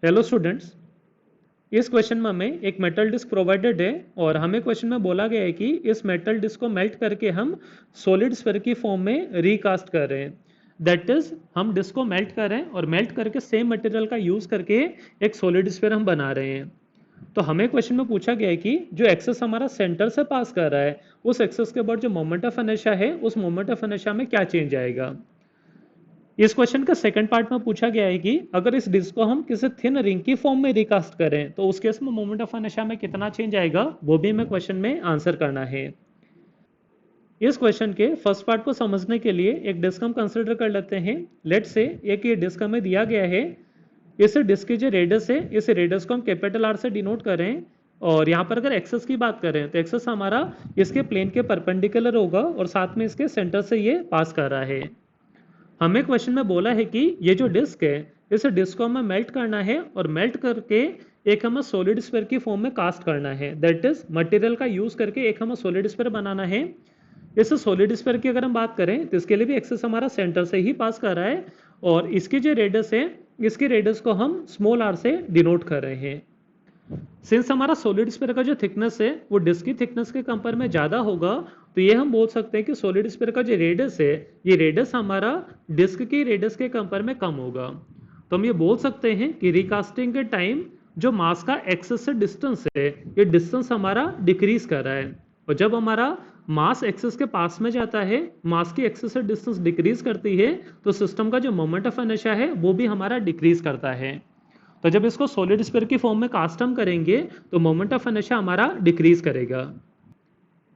Hello students, इस question में हमें एक मेटल डिस्क प्रोवाइडेड है और हमें क्वेश्चन में बोला गया है कि इस मेटल डिस्क को मेल्ट करके हम सॉलिड स्फीयर की फॉर्म में रिकास्ट कर रहे हैं। दैट इज हम डिस्क को मेल्ट कर रहे हैं और मेल्ट करके सेम मटेरियल का यूज करके एक सॉलिड स्फीयर हम बना रहे हैं। तो हमें क्वेश्चन में पूछा गया है कि जो एक्सेस हमारा सेंटर से पास कर रहा है उस एक्सेस के बाद जो मोमेंट ऑफ इनर्शिया है उस मोमेंट ऑफ इनर्शिया में क्या चेंज आएगा। इस क्वेश्चन का सेकंड पार्ट में पूछा गया है कि अगर इस डिस्क को हम किसी थिन रिंग की फॉर्म में रिकास्ट करें तो उस केस में मोमेंट ऑफ इनर्शिया में कितना चेंज आएगा, वो भी हमें क्वेश्चन में आंसर करना है। इस क्वेश्चन के फर्स्ट पार्ट को समझने के लिए एक डिस्क हम कंसिडर कर लेते हैं। लेट्स से एक ये डिस्क हमें दिया गया है। इस डिस्क की जो रेडियस है इस रेडियस को हम कैपिटल आर से डिनोट करें और यहाँ पर अगर एक्सेस की बात करें तो एक्सेस हमारा इसके प्लेन के परपेंडिकुलर होगा और साथ में इसके सेंटर से ये पास कर रहा है। हमें क्वेश्चन में बोला है कि ये जो डिस्क है इस डिस्क को हमें मेल्ट करना है और मेल्ट करके एक हमें सॉलिड स्फीयर की फॉर्म में कास्ट करना है। दैट इज मटेरियल का यूज करके एक हमें सॉलिड स्फीयर बनाना है। इस सॉलिड स्फीयर की अगर हम बात करें तो इसके लिए भी एक्सेस हमारा सेंटर से ही पास कर रहा है और इसकी जो रेडियस है इसकी रेडियस को हम स्मॉल आर से डिनोट कर रहे हैं। सिंस हमारा सॉलिड स्फीयर का जो थिकनेस है वो डिस्क की थिकनेस के कंपेयर में ज़्यादा होगा तो ये हम बोल सकते हैं कि सॉलिड स्फीयर का जो रेडियस है ये रेडियस हमारा डिस्क की रेडियस के कंपेयर में कम होगा। तो हम ये बोल सकते हैं कि रिकास्टिंग के टाइम जो मास का एक्सेस से डिस्टेंस है ये डिस्टेंस हमारा डिक्रीज कर रहा है और जब हमारा मास एक्सेस के पास में जाता है, मास की एक्सेस से डिस्टेंस डिक्रीज करती है तो सिस्टम का जो मोमेंट ऑफ इनर्शिया है वो भी हमारा डिक्रीज करता है। तो जब इसको सॉलिड स्फीयर की फॉर्म में कास्ट हम करेंगे तो मोमेंट ऑफ इनर्शिया हमारा डिक्रीज करेगा।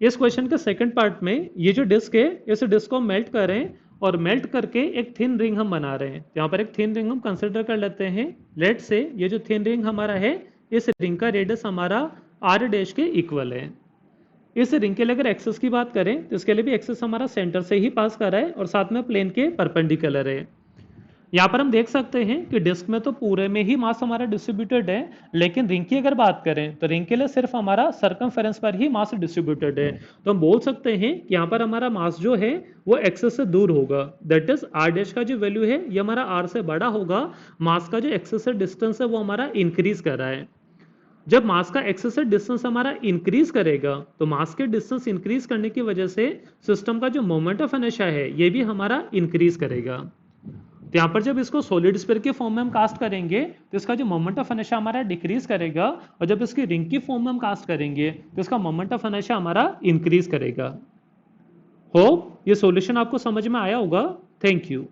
इस क्वेश्चन के सेकंड पार्ट में ये जो डिस्क है इस डिस्क को मेल्ट करें और मेल्ट करके एक थिन रिंग हम बना रहे हैं। यहाँ पर एक थिन रिंग हम कंसिडर कर लेते हैं। लेट से ये जो थिन रिंग हमारा है इस रिंग का रेडियस हमारा आर डैश के इक्वल है। इस रिंग के लिए अगर एक्सेस की बात करें तो इसके लिए भी एक्सेस हमारा सेंटर से ही पास कर रहा है और साथ में प्लेन के परपेंडिकुलर है। यहाँ पर हम देख सकते हैं कि डिस्क में तो पूरे में ही मास हमारा डिस्ट्रीब्यूटेड है, लेकिन रिंग की अगर बात करें तो रिंग के लिए सिर्फ हमारा सर्कमफेरेंस पर ही मास डिस्ट्रीब्यूटेड है। तो हम बोल सकते हैं कि यहाँ पर हमारा मास जो है वो एक्सेस से दूर होगा। दैट इज आर डैश का जो वैल्यू है ये हमारा आर से बड़ा होगा। मास का जो एक्सेस से डिस्टेंस है वो हमारा इंक्रीज कर रहा है। जब मास का एक्सेस से डिस्टेंस हमारा इंक्रीज करेगा तो मास के डिस्टेंस इंक्रीज करने की वजह से सिस्टम का जो मोमेंट ऑफ इनर्शिया है ये भी हमारा इंक्रीज करेगा। तो यहाँ पर जब इसको सॉलिड स्फीयर के फॉर्म में हम कास्ट करेंगे तो इसका जो मोमेंट ऑफ इनर्शिया हमारा डिक्रीज करेगा और जब इसकी रिंग की फॉर्म में हम कास्ट करेंगे तो इसका मोमेंट ऑफ इनर्शिया हमारा इंक्रीज करेगा। होप ये सॉल्यूशन आपको समझ में आया होगा। Thank you.